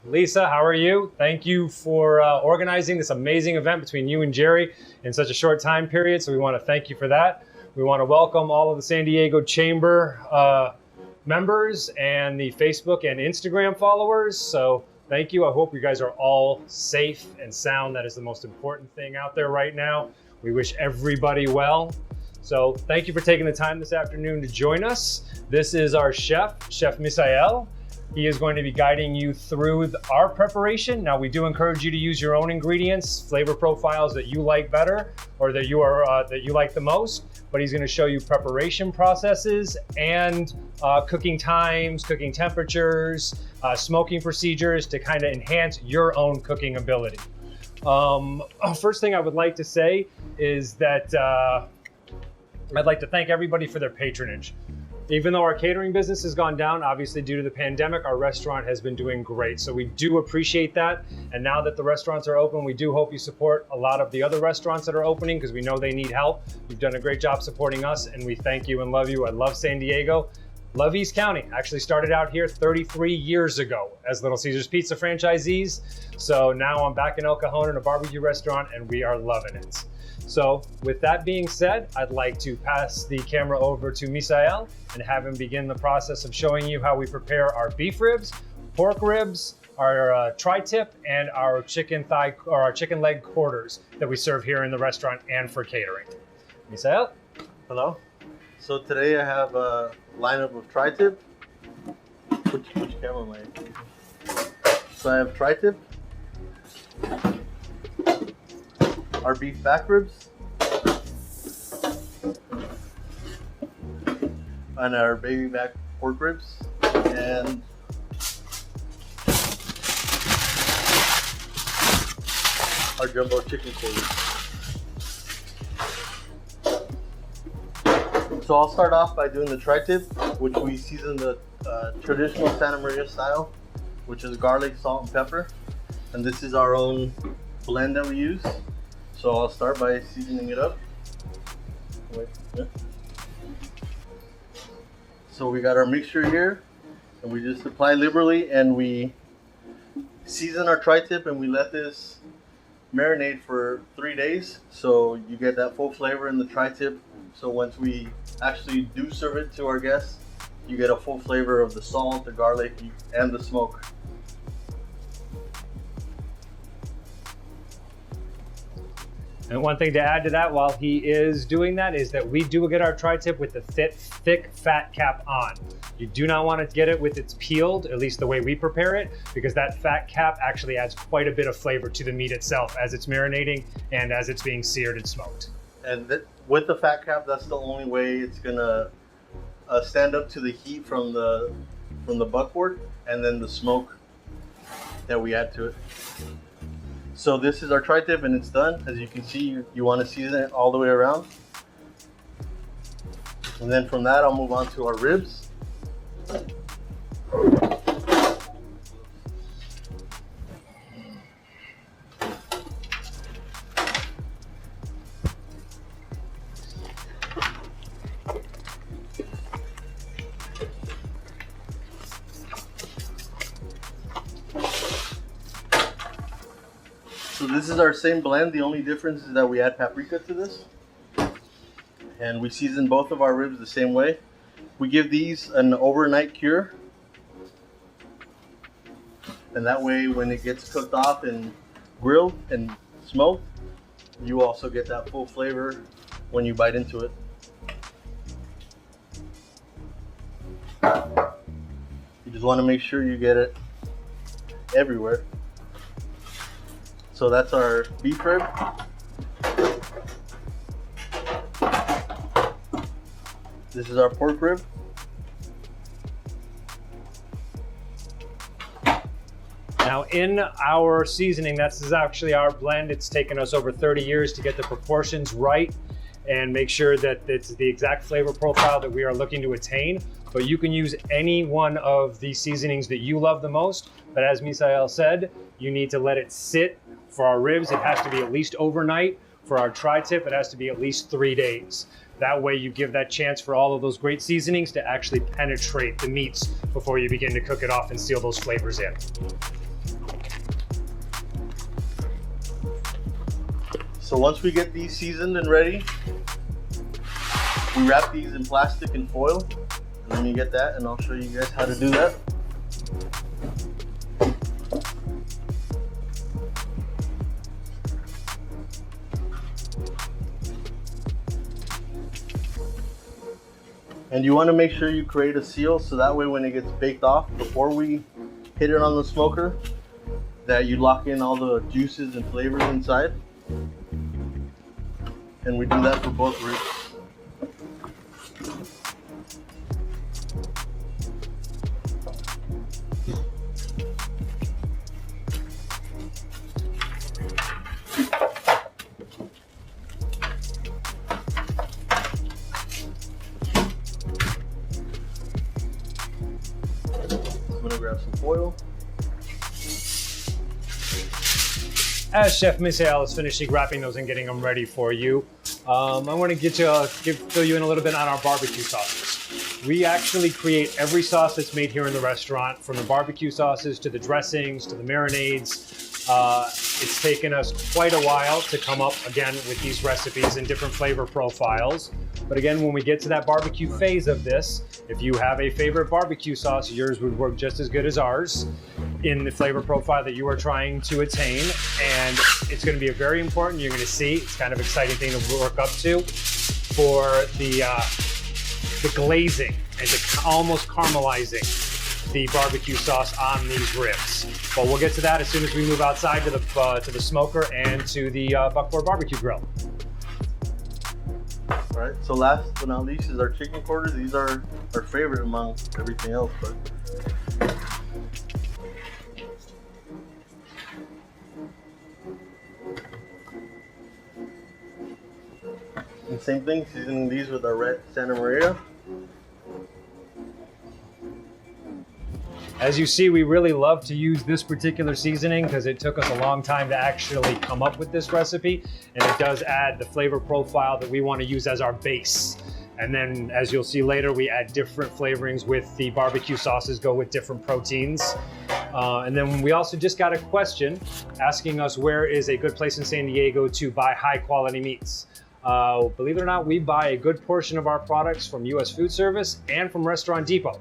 Lisa, how are you? Thank you for organizing this amazing event between you and Jerry in such a short time period. So we want to thank you for that. We want to welcome all of the San Diego Chamber members and the Facebook and Instagram followers. So thank you. I hope you guys are all safe and sound. That is the most important thing out there right now. We wish everybody well. So thank you for taking the time this afternoon to join us. This is our chef, Chef Misael. He is going to be guiding you through our preparation. Now, we do encourage you to use your own ingredients, flavor profiles that you like better or that you like the most. But he's going to show you preparation processes and cooking times, cooking temperatures, smoking procedures to kind of enhance your own cooking ability. First thing I would like to say is that I'd like to thank everybody for their patronage. Even though our catering business has gone down, obviously due to the pandemic, our restaurant has been doing great. So we do appreciate that. And now that the restaurants are open, we do hope you support a lot of the other restaurants that are opening because we know they need help. You've done a great job supporting us and we thank you and love you. I love San Diego. Love East County. Actually started out here 33 years ago as Little Caesars Pizza franchisees. So now I'm back in El Cajon in a barbecue restaurant and we are loving it. So with that being said, I'd like to pass the camera over to Misael and have him begin the process of showing you how we prepare our beef ribs, pork ribs, our tri-tip, and our chicken thigh or our chicken leg quarters that we serve here in the restaurant and for catering. Misael? Hello. So today I have a lineup of tri-tip. Which camera am I? So I have tri-tip, our beef back ribs, and our baby back pork ribs, and our jumbo chicken quarters. So I'll start off by doing the tri-tip, which we season the traditional Santa Maria style, which is garlic, salt, and pepper. And this is our own blend that we use. So I'll start by seasoning it up. So we got our mixture here, and we just apply liberally, and we season our tri-tip, and we let this marinate for 3 days. So you get that full flavor in the tri-tip. So once we actually do serve it to our guests, you get a full flavor of the salt, the garlic, and the smoke. And one thing to add to that while he is doing that is that we do get our tri-tip with the thick fat cap on. You do not want to get it with its peeled, at least the way we prepare it, because that fat cap actually adds quite a bit of flavor to the meat itself as it's marinating and as it's being seared and smoked. And with the fat cap, that's the only way it's gonna stand up to the heat from the buckboard and then the smoke that we add to it. So this is our tri-tip and it's done. As you can see, you want to season it all the way around. And then from that, I'll move on to our ribs. So this is our same blend. The only difference is that we add paprika to this. And we season both of our ribs the same way. We give these an overnight cure. And that way when it gets cooked off and grilled and smoked, you also get that full flavor when you bite into it. You just want to make sure you get it everywhere. So that's our beef rib. This is our pork rib. Now in our seasoning, is actually our blend. It's taken us over 30 years to get the proportions right and make sure that it's the exact flavor profile that we are looking to attain. But you can use any one of the seasonings that you love the most. But as Misael said, you need to let it sit. For our ribs, it has to be at least overnight. For our tri-tip, it has to be at least 3 days. That way you give that chance for all of those great seasonings to actually penetrate the meats before you begin to cook it off and seal those flavors in. So once we get these seasoned and ready, we wrap these in plastic and foil. And then you get that, and I'll show you guys how to do that. And you want to make sure you create a seal so that way when it gets baked off, before we hit it on the smoker, that you lock in all the juices and flavors inside. And we do that for both ribs. I'm gonna grab some foil. As Chef Misael is finishing wrapping those and getting them ready for you, I want to fill you in a little bit on our barbecue sauces. We actually create every sauce that's made here in the restaurant, from the barbecue sauces to the dressings to the marinades. It's taken us quite a while to come up again with these recipes and different flavor profiles. But again, when we get to that barbecue phase of this, if you have a favorite barbecue sauce, yours would work just as good as ours in the flavor profile that you are trying to attain. And it's going to be a very important, you're going to see, it's kind of exciting thing to work up to for the glazing and almost caramelizing the barbecue sauce on these ribs. But we'll get to that as soon as we move outside to the smoker and to the Buckboard barbecue grill. All right, so last but not least is our chicken quarters. These are our favorite among everything else. But and same thing, seasoning these with our red Santa Maria. As you see, we really love to use this particular seasoning because it took us a long time to actually come up with this recipe, and it does add the flavor profile that we want to use as our base. And then, as you'll see later, we add different flavorings with the barbecue sauces, go with different proteins. And then we also just got a question asking us where is a good place in San Diego to buy high quality meats. Believe it or not, we buy a good portion of our products from US Food Service and from Restaurant Depot.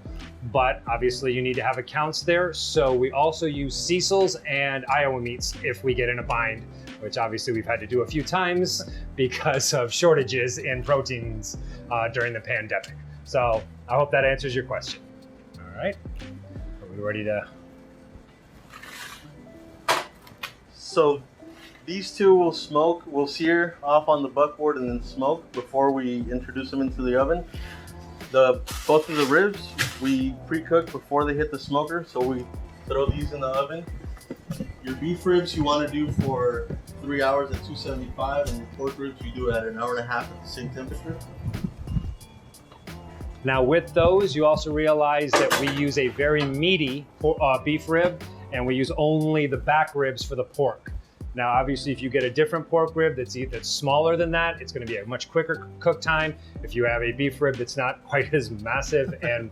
But obviously you need to have accounts there. So we also use Cecil's and Iowa Meats if we get in a bind, which obviously we've had to do a few times because of shortages in proteins during the pandemic. So I hope that answers your question. All right, are we ready to? So these two will smoke, we'll sear off on the buckboard and then smoke before we introduce them into the oven. Both of the ribs we pre-cook before they hit the smoker, so we throw these in the oven. Your beef ribs you want to do for 3 hours at 275, and your pork ribs you do at an hour and a half at the same temperature. Now with those, you also realize that we use a very meaty beef rib, and we use only the back ribs for the pork. Now, obviously, if you get a different pork rib that's smaller than that, it's going to be a much quicker cook time. If you have a beef rib that's not quite as massive and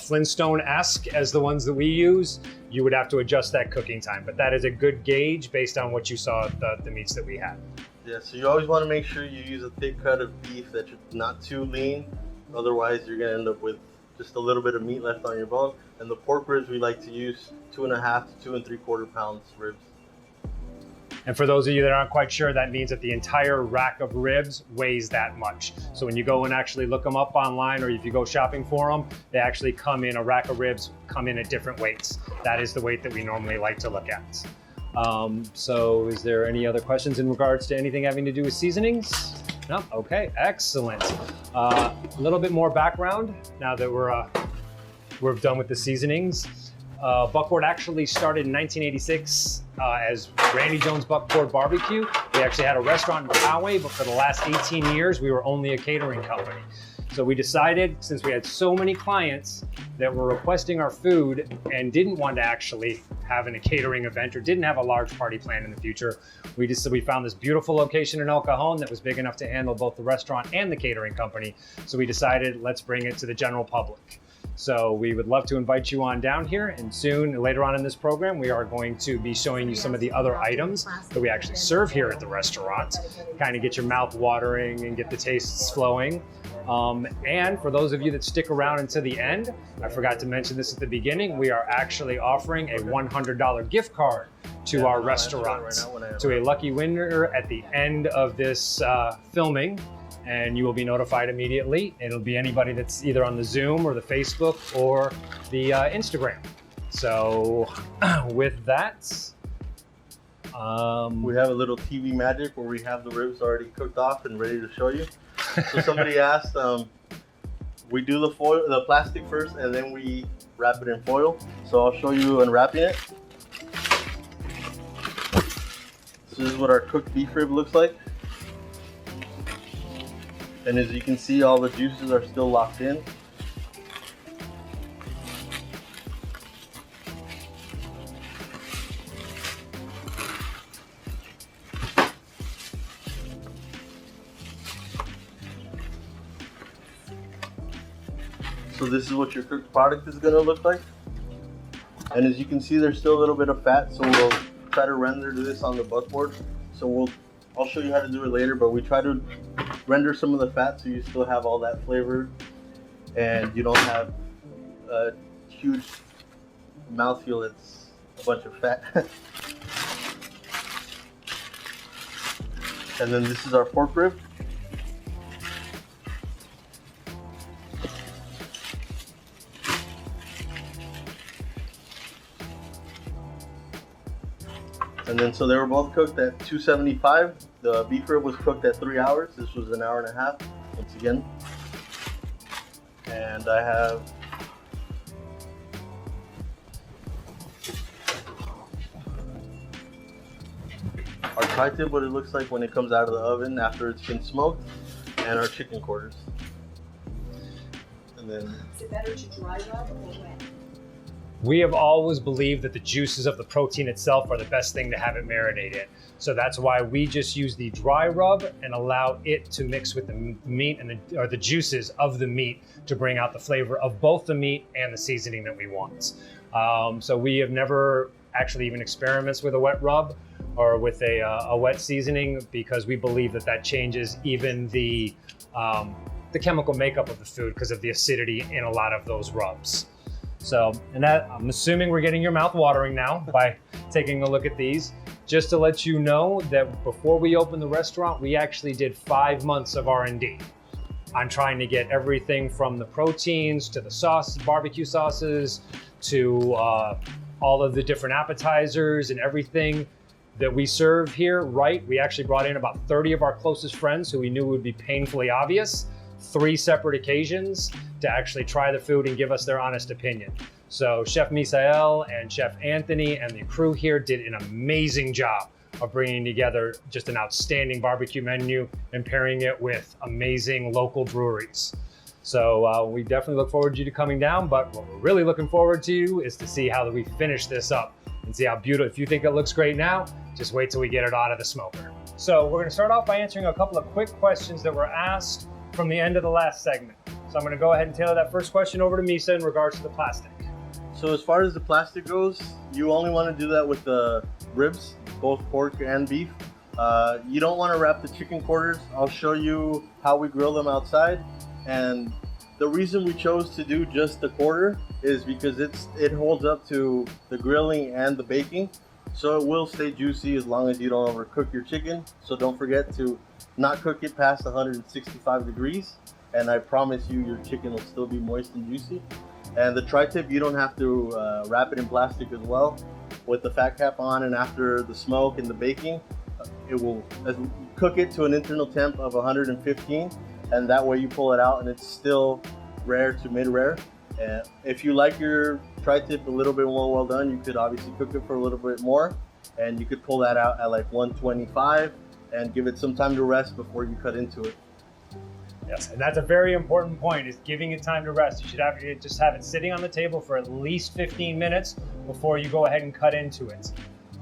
Flintstone-esque as the ones that we use, you would have to adjust that cooking time. But that is a good gauge based on what you saw the meats that we had. Yeah, so you always want to make sure you use a thick cut of beef that's not too lean. Otherwise, you're going to end up with just a little bit of meat left on your bone. And the pork ribs, we like to use 2.5 to 2 3/4 pounds ribs. And for those of you that aren't quite sure, that means that the entire rack of ribs weighs that much. So when you go and actually look them up online, or if you go shopping for them, they actually come in, a rack of ribs come in at different weights. That is the weight that we normally like to look at. So is there any other questions in regards to anything having to do with seasonings? No? Okay, excellent. A little bit more background now that we're done with the seasonings. Buckboard actually started in 1986 as Randy Jones Buckboard Barbecue. We actually had a restaurant in Poway, but for the last 18 years, we were only a catering company. So we decided, since we had so many clients that were requesting our food and didn't want to actually have a catering event or didn't have a large party plan in the future, we found this beautiful location in El Cajon that was big enough to handle both the restaurant and the catering company. So we decided, let's bring it to the general public. So we would love to invite you on down here, and soon, later on in this program, we are going to be showing you some of the other items that we actually serve here at the restaurant, kind of get your mouth watering and get the tastes flowing. And for those of you that stick around until the end, I forgot to mention this at the beginning, we are actually offering a $100 gift card to our restaurant to a lucky winner at the end of this filming. And you will be notified immediately. It'll be anybody that's either on the Zoom or the Facebook or the Instagram. So with that, we have a little TV magic where we have the ribs already cooked off and ready to show you. So somebody asked, we do the foil, the plastic first, and then we wrap it in foil. So I'll show you unwrapping it. So this is what our cooked beef rib looks like. And as you can see, all the juices are still locked in. So this is what your cooked product is going to look like. And as you can see, there's still a little bit of fat, so we'll try to render this on the buckboard. So I'll show you how to do it later, but we try to render some of the fat so you still have all that flavor and you don't have a huge mouthfeel that's a bunch of fat. And then this is our pork rib. And then so they were both cooked at 275. The beef rib was cooked at 3 hours. This was an hour and a half, once again. And I have our tri-tip, what it looks like when it comes out of the oven after it's been smoked, and our chicken quarters. And then is it better to dry rub or wet? we have always believed that the juices of the protein itself are the best thing to have it marinate in. So that's why we just use the dry rub and allow it to mix with the meat and the juices of the meat to bring out the flavor of both the meat and the seasoning that we want. So we have never actually even experiments with a wet rub or with a wet seasoning, because we believe that that changes even the chemical makeup of the food because of the acidity in a lot of those rubs. So, and that, I'm assuming we're getting your mouth watering now by taking a look at these. Just to let you know that before we opened the restaurant, we actually did 5 months of R&D on trying to get everything from the proteins to the sauce, barbecue sauces, to all of the different appetizers and everything that we serve here, right? We actually brought in about 30 of our closest friends who we knew would be painfully obvious, 3 separate occasions to actually try the food and give us their honest opinion. So Chef Misael and Chef Anthony and the crew here did an amazing job of bringing together just an outstanding barbecue menu and pairing it with amazing local breweries. So we definitely look forward to you coming down, but what we're really looking forward to is to see how we finish this up and see how beautiful. If you think it looks great now, just wait till we get it out of the smoker. So we're gonna start off by answering a couple of quick questions that were asked from the end of the last segment. So I'm gonna go ahead and tailor that first question over to Misa in regards to the plastic. So as far as the plastic goes, you only want to do that with the ribs, both pork and beef. You don't want to wrap the chicken quarters. I'll show you how we grill them outside. And the reason we chose to do just the quarter is because it holds up to the grilling and the baking. So it will stay juicy as long as you don't overcook your chicken. So don't forget to not cook it past 165 degrees. And I promise you your chicken will still be moist and juicy. And the tri-tip, you don't have to wrap it in plastic as well. With the fat cap on, and after the smoke and the baking, it will cook it to an internal temp of 115, and that way you pull it out and it's still rare to mid-rare. And if you like your tri-tip a little bit more well done, you could obviously cook it for a little bit more, and you could pull that out at like 125 and give it some time to rest before you cut into it. Yes, and that's a very important point, is giving it time to rest. You should just have it sitting on the table for at least 15 minutes before you go ahead and cut into it.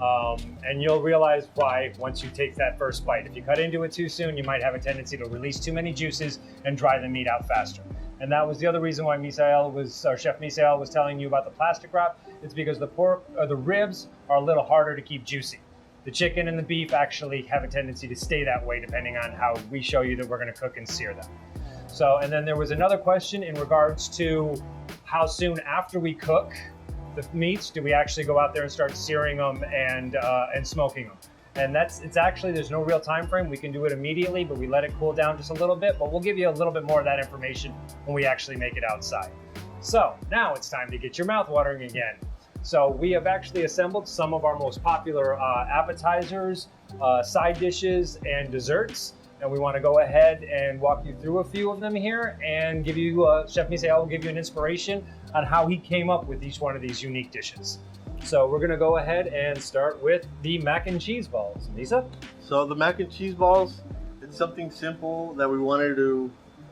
And you'll realize why once you take that first bite. If you cut into it too soon, you might have a tendency to release too many juices and dry the meat out faster. And that was the other reason why Chef Misael was telling you about the plastic wrap. It's because the pork or the ribs are a little harder to keep juicy. The chicken and the beef actually have a tendency to stay that way depending on how we show you that we're going to cook and sear them. So, and then there was another question in regards to how soon after we cook the meats do we actually go out there and start searing them and smoking them. And there's no real time frame. We can do it immediately, but we let it cool down just a little bit, but we'll give you a little bit more of that information when we actually make it outside. So now it's time to get your mouth watering again. So we have actually assembled some of our most popular appetizers, side dishes, and desserts. And we want to go ahead and walk you through a few of them here and give you, Chef Misael will give you an inspiration on how he came up with each one of these unique dishes. So we're gonna go ahead and start with the mac and cheese balls. Misa? So the mac and cheese balls, it's something simple that we wanted to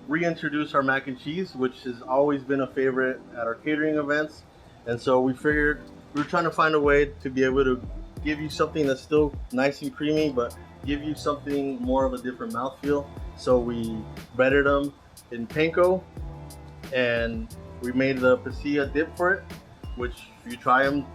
reintroduce our mac and cheese, which has always been a favorite at our catering events. And so we figured we were trying to find a way to be able to give you something that's still nice and creamy, but give you something more of a different mouthfeel. So we breaded them in panko, and we made the pasilla dip for it, which if you try them,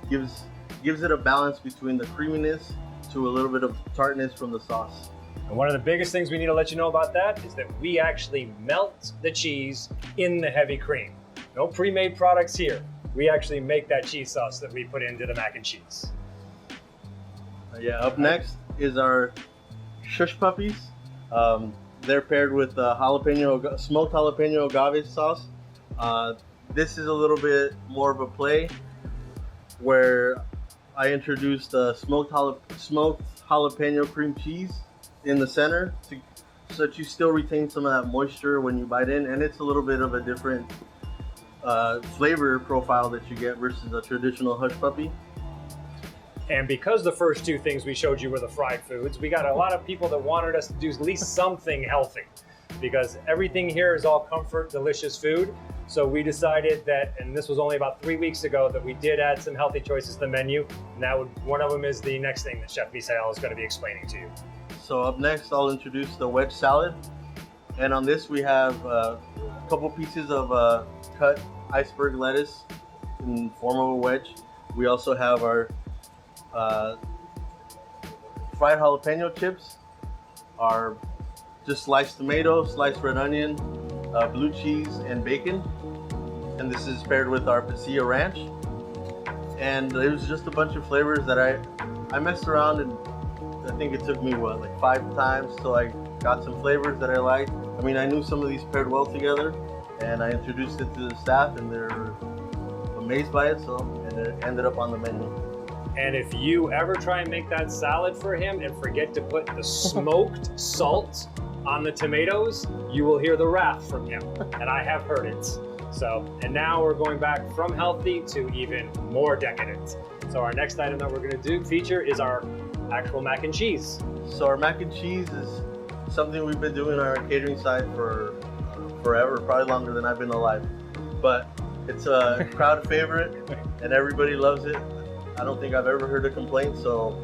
gives it a balance between the creaminess to a little bit of tartness from the sauce. And one of the biggest things we need to let you know about that is that we actually melt the cheese in the heavy cream. No pre-made products here. We actually make that cheese sauce that we put into the mac and cheese. Yeah, up next is our shush puppies. They're paired with smoked jalapeno agave sauce. This is a little bit more of a play where I introduced smoked jalapeno cream cheese in the center so that you still retain some of that moisture when you bite in, and it's a little bit of a different flavor profile that you get versus a traditional hush puppy. And because the first two things we showed you were the fried foods, we got a lot of people that wanted us to do at least something healthy, because everything here is all comfort, delicious food. So we decided that, and this was only about 3 weeks ago, that we did add some healthy choices to the menu. And one of them is the next thing that Chef Misael is going to be explaining to you. So up next, I'll introduce the wedge salad. And on this, we have a couple pieces of cut iceberg lettuce in form of a wedge. We also have our fried jalapeno chips, our just sliced tomato, sliced red onion, blue cheese, and bacon. And this is paired with our pasilla ranch. And it was just a bunch of flavors that I messed around, and I think it took me like 5 times till I got some flavors that I liked. I mean, I knew some of these paired well together, and I introduced it to the staff, and they're amazed by it. And it ended up on the menu. And if you ever try and make that salad for him and forget to put the smoked salt on the tomatoes, you will hear the wrath from him, and I have heard it. So, and now we're going back from healthy to even more decadent. So our next item that we're gonna feature is our actual mac and cheese. So our mac and cheese is something we've been doing on our catering side for forever, probably longer than I've been alive. But it's a crowd favorite, and everybody loves it. I don't think I've ever heard a complaint, so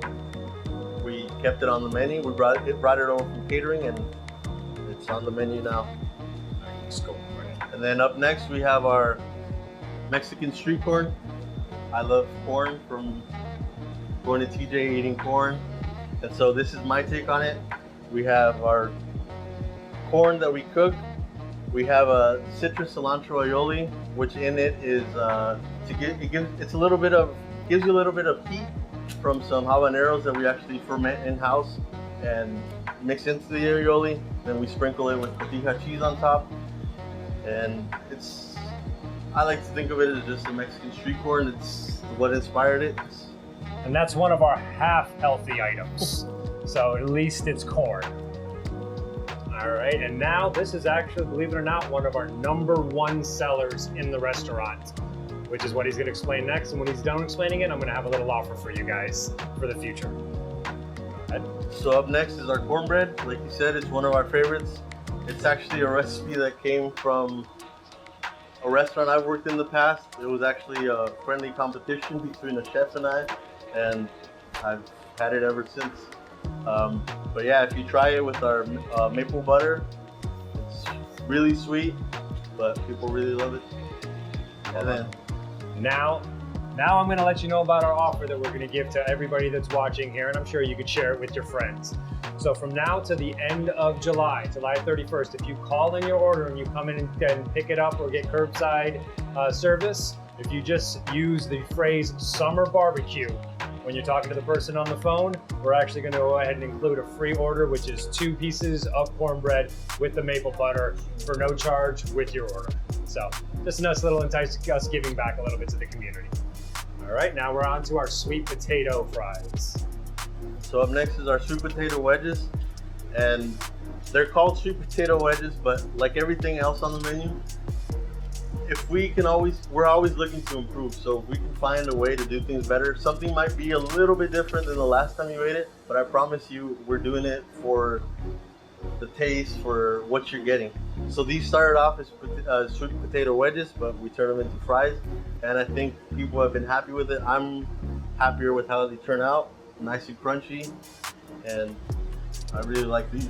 we kept it on the menu. We brought it over from catering, and it's on the menu now. Let's go. And then up next, we have our Mexican street corn. I love corn from going to TJ, eating corn. And so this is my take on it. We have our corn that we cook. We have a citrus cilantro aioli, which in it is gives you a little bit of heat from some habaneros that we actually ferment in-house and mix into the aioli. Then we sprinkle it with cotija cheese on top. And I like to think of it as just a Mexican street corn. It's what inspired it. And that's one of our half healthy items. So at least it's corn. All right, and now this is actually, believe it or not, one of our #1 sellers in the restaurant, which is what he's gonna explain next. And when he's done explaining it, I'm gonna have a little offer for you guys for the future. Go ahead. So up next is our cornbread. Like you said, it's one of our favorites. It's actually a recipe that came from a restaurant I've worked in the past. It was actually a friendly competition between a chef and I, and I've had it ever since. But yeah, if you try it with our maple butter, it's really sweet. but people really love it. And then Now I'm going to let you know about our offer that we're going to give to everybody that's watching here, and I'm sure you could share it with your friends. So from now to the end of July 31st, if you call in your order and you come in and pick it up or get curbside service, if you just use the phrase summer barbecue when you're talking to the person on the phone, we're actually going to go ahead and include a free order, which is 2 pieces of cornbread with the maple butter for no charge with your order. So just a nice little entice us giving back a little bit to the community. All right, now we're on to our sweet potato fries. So up next is our sweet potato wedges, and they're called sweet potato wedges, but like everything else on the menu, we're always looking to improve. So if we can find a way to do things better, something might be a little bit different than the last time you ate it, but I promise you we're doing it for the taste, for what you're getting. So these started off as sweet potato wedges, but we turned them into fries, and I think people have been happy with it. I'm happier with how they turn out, nice and crunchy, and I really like these.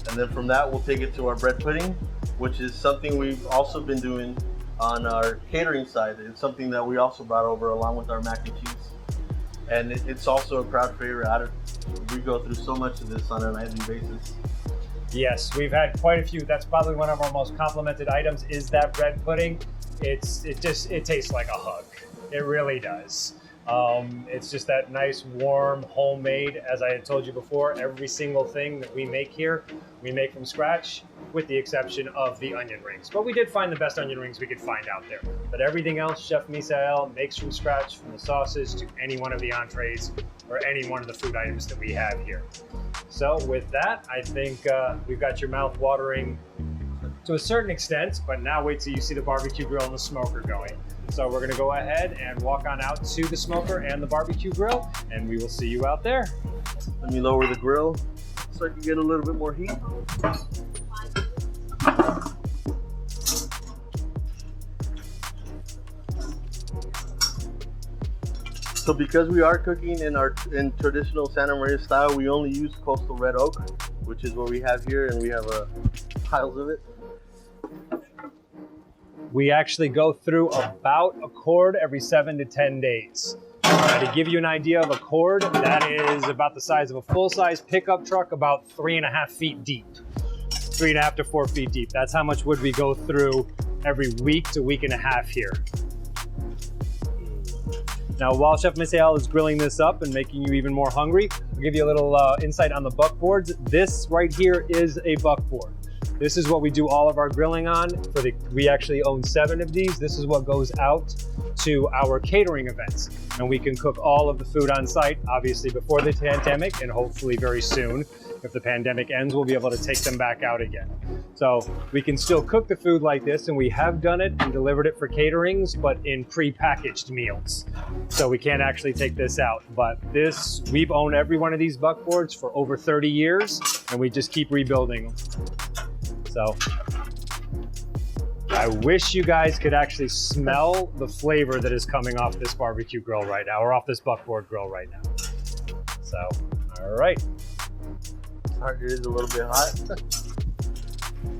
And then from that, we'll take it to our bread pudding, which is something we've also been doing on our catering side. It's something that we also brought over along with our mac and cheese. And it's also a crowd favorite. We go through so much of this on a nightly basis. Yes, we've had quite a few. That's probably one of our most complimented items is that bread pudding. It tastes like a hug. It really does. It's just that nice, warm, homemade, as I had told you before, every single thing that we make here, we make from scratch, with the exception of the onion rings. But we did find the best onion rings we could find out there. But everything else, Chef Misael makes from scratch, from the sauces to any one of the entrees or any one of the food items that we have here. So with that, I think we've got your mouth watering to a certain extent, but now wait till you see the barbecue grill and the smoker going. So we're gonna go ahead and walk on out to the smoker and the barbecue grill, and we will see you out there. Let me lower the grill so I can get a little bit more heat. So because we are cooking in traditional Santa Maria style, we only use coastal red oak, which is what we have here, and we have piles of it. We actually go through about a cord every 7 to 10 days. To give you an idea of a cord, that is about the size of a full-size pickup truck, about 3.5 feet deep. 3.5 to 4 feet deep. That's how much wood we go through every week to week and a half here. Now, while Chef Misael is grilling this up and making you even more hungry, I'll give you a little insight on the buckboards. This right here is a buckboard. This is what we do all of our grilling on. We actually own 7 of these. This is what goes out to our catering events. And we can cook all of the food on site, obviously before the pandemic, and hopefully very soon. If the pandemic ends, we'll be able to take them back out again. So we can still cook the food like this, and we have done it and delivered it for caterings, but in pre-packaged meals. So we can't actually take this out. But we've owned every one of these buckboards for over 30 years, and we just keep rebuilding them. So I wish you guys could actually smell the flavor that is coming off this barbecue grill right now, or off this buckboard grill right now. So, all right. It is a little bit hot.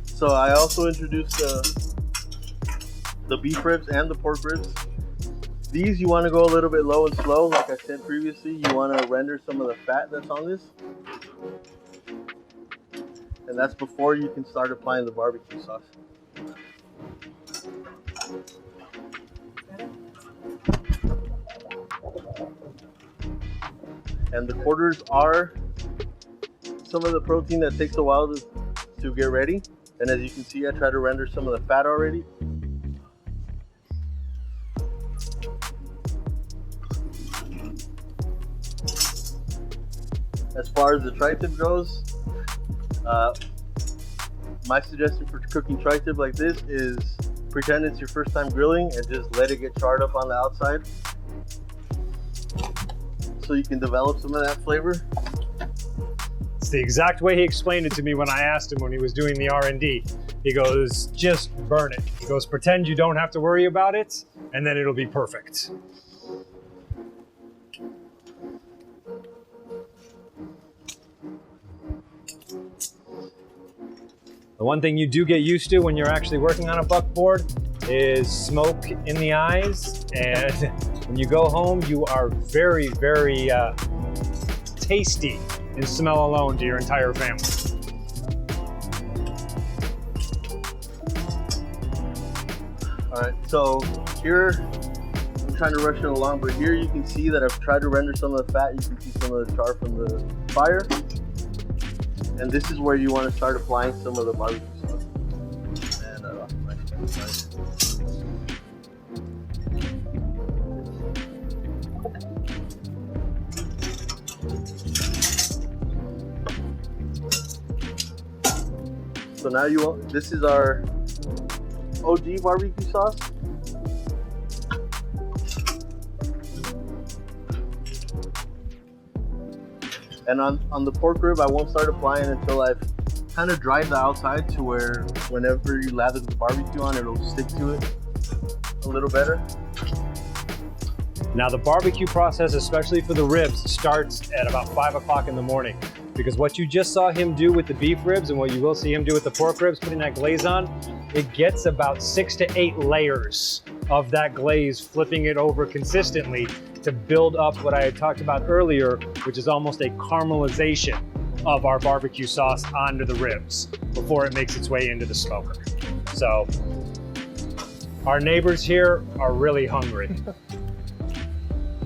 So I also introduced the beef ribs and the pork ribs. These you want to go a little bit low and slow, like I said previously. You want to render some of the fat that's on this. And that's before you can start applying the barbecue sauce. And the quarters are some of the protein that takes a while to get ready. And as you can see, I try to render some of the fat already. As far as the tri-tip goes, my suggestion for cooking tri-tip like this is pretend it's your first time grilling and just let it get charred up on the outside so you can develop some of that flavor. It's the exact way he explained it to me when I asked him when he was doing the R&D. He goes, just burn it. He goes, pretend you don't have to worry about it, and then it'll be perfect. The one thing you do get used to when you're actually working on a buckboard is smoke in the eyes, and when you go home, you are very, very tasty in smell alone to your entire family. All right, so here, I'm trying to rush it along, but here you can see that I've tried to render some of the fat. You can see some of the char from the fire. And this is where you want to start applying some of the barbecue sauce. And so now this is our OG barbecue sauce. And on the pork rib, I won't start applying until I've kind of dried the outside to where whenever you lather the barbecue on, it'll stick to it a little better. Now the barbecue process, especially for the ribs, starts at about 5 o'clock in the morning, because what you just saw him do with the beef ribs and what you will see him do with the pork ribs, putting that glaze on, it gets about 6 to 8 layers of that glaze, flipping it over consistently to build up what I had talked about earlier, which is almost a caramelization of our barbecue sauce onto the ribs before it makes its way into the smoker. So our neighbors here are really hungry.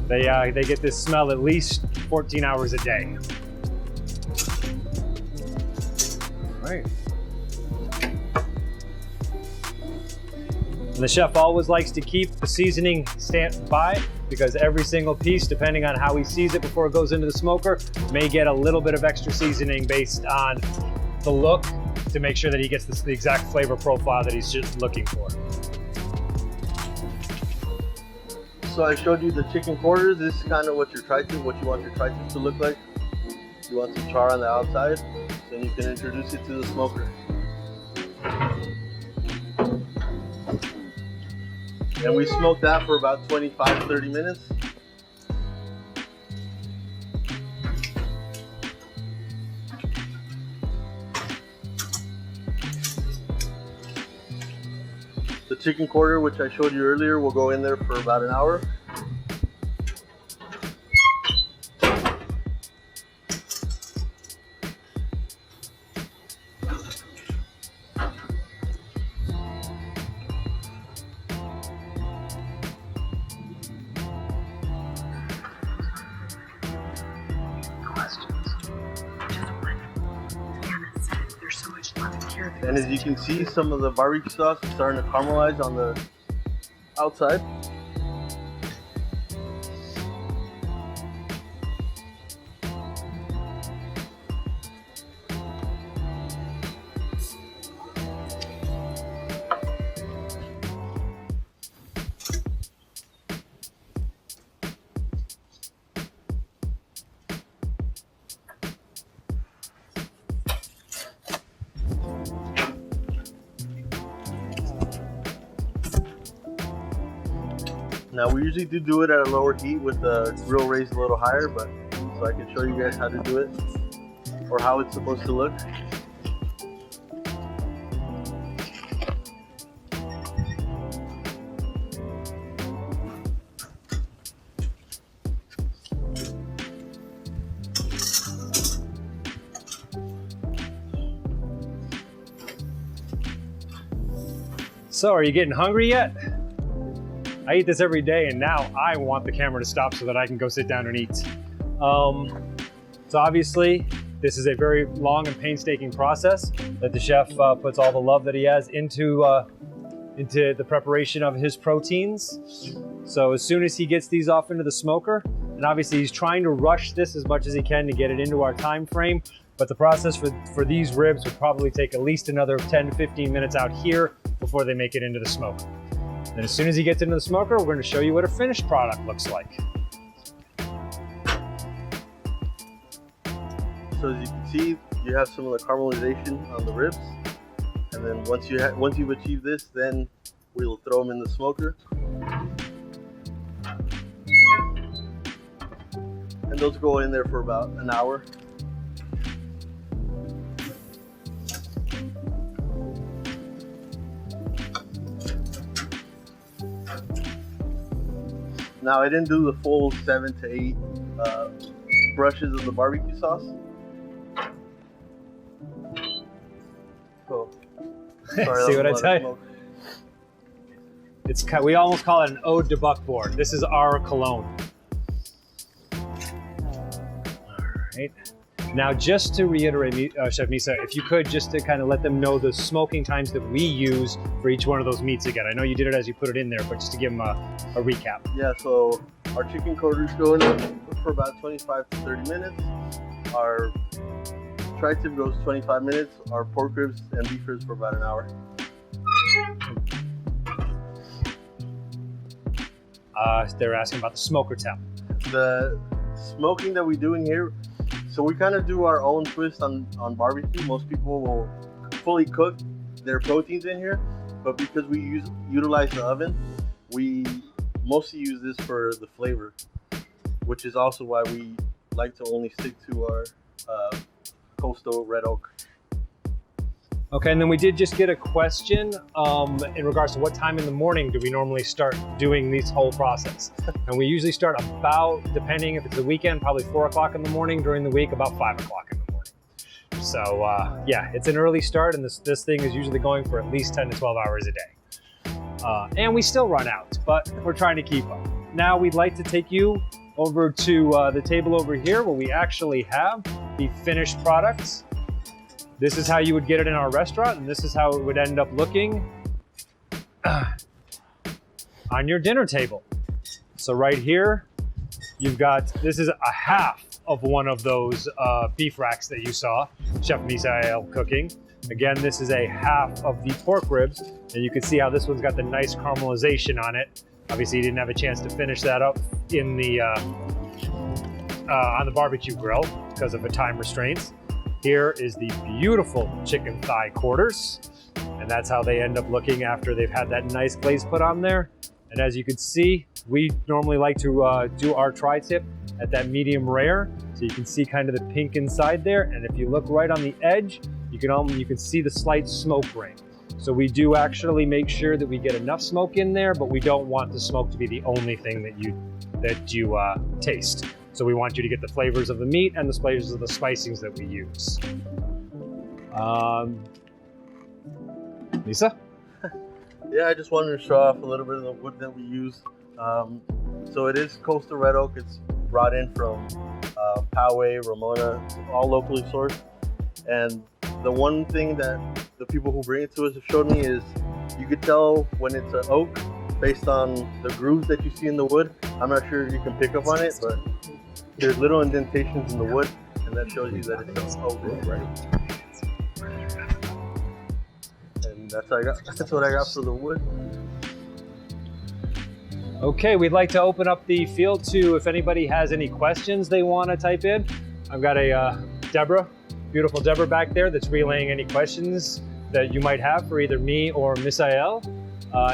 They get this smell at least 14 hours a day. All right. And the chef always likes to keep the seasoning stamped by, because every single piece, depending on how he sees it before it goes into the smoker, may get a little bit of extra seasoning based on the look to make sure that he gets the exact flavor profile that he's just looking for. So I showed you the chicken quarters. This is kind of what you want your tri-tip to look like. You want some char on the outside, then you can introduce it to the smoker. And we smoke that for about 25-30 minutes. The chicken quarter, which I showed you earlier, will go in there for about an hour. And as you can see, some of the barbecue sauce is starting to caramelize on the outside. Now we usually do it at a lower heat with the grill raised a little higher, but so I can show you guys how to do it or how it's supposed to look. So are you getting hungry yet? I eat this every day, and now I want the camera to stop so that I can go sit down and eat. So obviously, this is a very long and painstaking process that the chef puts all the love that he has into the preparation of his proteins. So as soon as he gets these off into the smoker, and obviously he's trying to rush this as much as he can to get it into our time frame, but the process for these ribs would probably take at least another 10 to 15 minutes out here before they make it into the smoker. And as soon as he gets into the smoker, we're going to show you what a finished product looks like. So as you can see, you have some of the caramelization on the ribs, and then once you've achieved this, then we'll throw them in the smoker. And those go in there for about an hour. Now, I didn't do the full 7 to 8 brushes of the barbecue sauce. So, sorry, See what I tell you? We almost call it an ode to buckboard. This is our cologne. All right. Now, just to reiterate, Chef Misa, if you could, just to kind of let them know the smoking times that we use for each one of those meats again. I know you did it as you put it in there, but just to give them a recap. Yeah, so our chicken quarters go in for about 25 to 30 minutes. Our tri-tip goes 25 minutes. Our pork ribs and beef ribs for about an hour. They're asking about the smoker temp. The smoking that we do in here, so we kind of do our own twist on barbecue. Most people will fully cook their proteins in here, but because we utilize the oven, we mostly use this for the flavor, which is also why we like to only stick to our coastal red oak. Okay, and then we did just get a question in regards to what time in the morning do we normally start doing this whole process. And we usually start about, depending if it's a weekend, probably 4 o'clock in the morning. During the week, about 5 o'clock in the morning. So yeah, it's an early start, and this thing is usually going for at least 10 to 12 hours a day. And we still run out, but we're trying to keep up. Now we'd like to take you over to the table over here where we actually have the finished products. This is how you would get it in our restaurant, and this is how it would end up looking on your dinner table. So right here, you've got, this is a half of one of those beef racks that you saw Chef Misael cooking. Again, this is a half of the pork ribs, and you can see how this one's got the nice caramelization on it. Obviously, you didn't have a chance to finish that up in the on the barbecue grill because of the time restraints. Here is the beautiful chicken thigh quarters, and that's how they end up looking after they've had that nice glaze put on there. And as you can see, we normally like to do our tri-tip at that medium rare, so you can see kind of the pink inside there. And if you look right on the edge, you can see the slight smoke ring. So we do actually make sure that we get enough smoke in there, but we don't want the smoke to be the only thing that you taste. So we want you to get the flavors of the meat and the flavors of the spicings that we use. Lisa? Yeah, I just wanted to show off a little bit of the wood that we use. So it is coastal red oak. It's brought in from Poway, Ramona, all locally sourced. And the one thing that the people who bring it to us have showed me is you could tell when it's an oak based on the grooves that you see in the wood. I'm not sure if you can pick up on it, but there's little indentations in the wood, and that shows you that it's an oak, right? And that's what I got for the wood. Okay, we'd like to open up the field to if anybody has any questions they want to type in. I've got a Deborah, beautiful Deborah back there that's relaying any questions that you might have for either me or Misael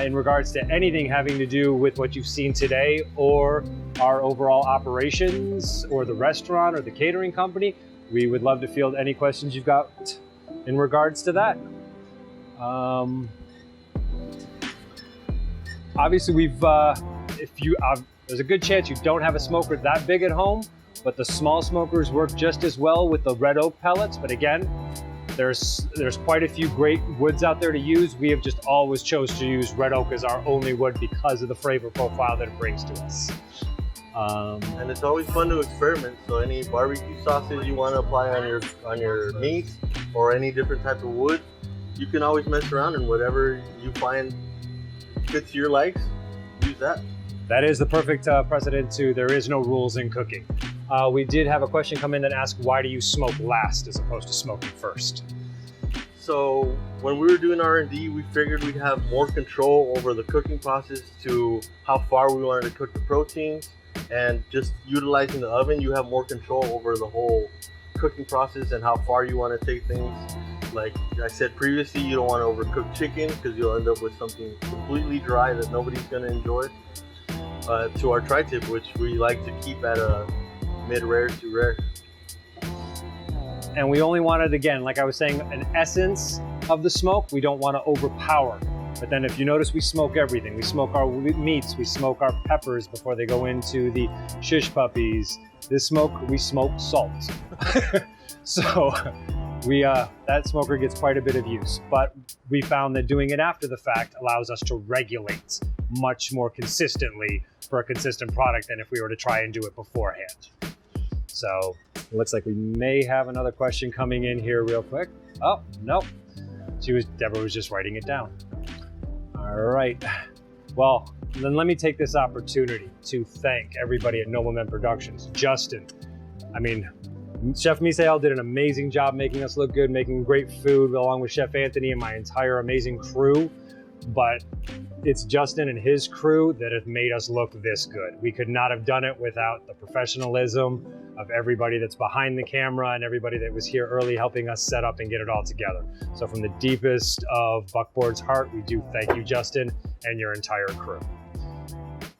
in regards to anything having to do with what you've seen today or our overall operations or the restaurant or the catering company. We would love to field any questions you've got in regards to that. Obviously, there's a good chance you don't have a smoker that big at home, but the small smokers work just as well with the red oak pellets. But again, there's quite a few great woods out there to use. We have just always chose to use red oak as our only wood because of the flavor profile that it brings to us. And it's always fun to experiment. So any barbecue sauces you want to apply on your meat or any different type of wood, you can always mess around, and whatever you find fits your likes, use that. That is the perfect precedent to there is no rules in cooking. We did have a question come in that asked, why do you smoke last as opposed to smoking first? So when we were doing R&D, we figured we'd have more control over the cooking process to how far we wanted to cook the proteins, and just utilizing the oven, you have more control over the whole cooking process and how far you want to take things. Like I said previously, you don't want to overcook chicken because you'll end up with something completely dry that nobody's going to enjoy. To our tri-tip, which we like to keep at a mid-rare to rare. And we only wanted, again, like I was saying, an essence of the smoke. We don't want to overpower But then if you notice, we smoke everything. We smoke our meats, we smoke our peppers before they go into the shish puppies. We smoke salt. So that smoker gets quite a bit of use, but we found that doing it after the fact allows us to regulate much more consistently for a consistent product than if we were to try and do it beforehand. So it looks like we may have another question coming in here real quick. Oh, nope. Deborah was just writing it down. All right. Well, then let me take this opportunity to thank everybody at Nobleman Productions. Justin, I mean, Chef Misael did an amazing job making us look good, making great food, along with Chef Anthony and my entire amazing crew. But it's Justin and his crew that have made us look this good. We could not have done it without the professionalism of everybody that's behind the camera and everybody that was here early helping us set up and get it all together. So from the deepest of Buckboard's heart, we do thank you, Justin, and your entire crew.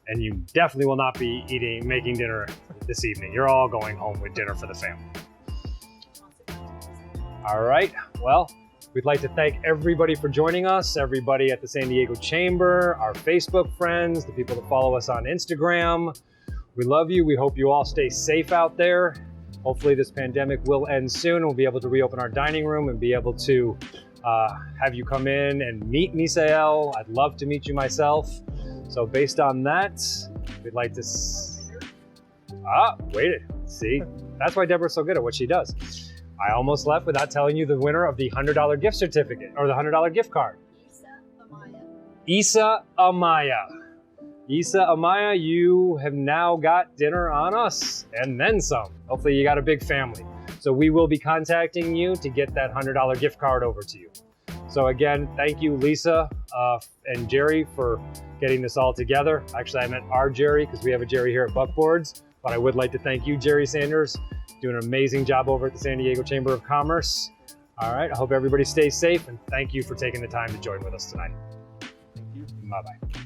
And you definitely will not be making dinner this evening. You're all going home with dinner for the family. All right, well, we'd like to thank everybody for joining us, everybody at the San Diego Chamber, our Facebook friends, the people that follow us on Instagram. We love you. We hope you all stay safe out there. Hopefully this pandemic will end soon and we'll be able to reopen our dining room and be able to have you come in and meet Misael. I'd love to meet you myself. So based on that, we'd like to... See, that's why Deborah's so good at what she does. I almost left without telling you the winner of the $100 gift certificate, or the $100 gift card. Isa Amaya. Isa Amaya, you have now got dinner on us and then some. Hopefully you got a big family. So we will be contacting you to get that $100 gift card over to you. So again, thank you, Lisa and Jerry, for getting this all together. Actually, I meant our Jerry because we have a Jerry here at Buckboard's, but I would like to thank you, Jerry Sanders, doing an amazing job over at the San Diego Chamber of Commerce. All right, I hope everybody stays safe and thank you for taking the time to join with us tonight. Thank you. Bye-bye.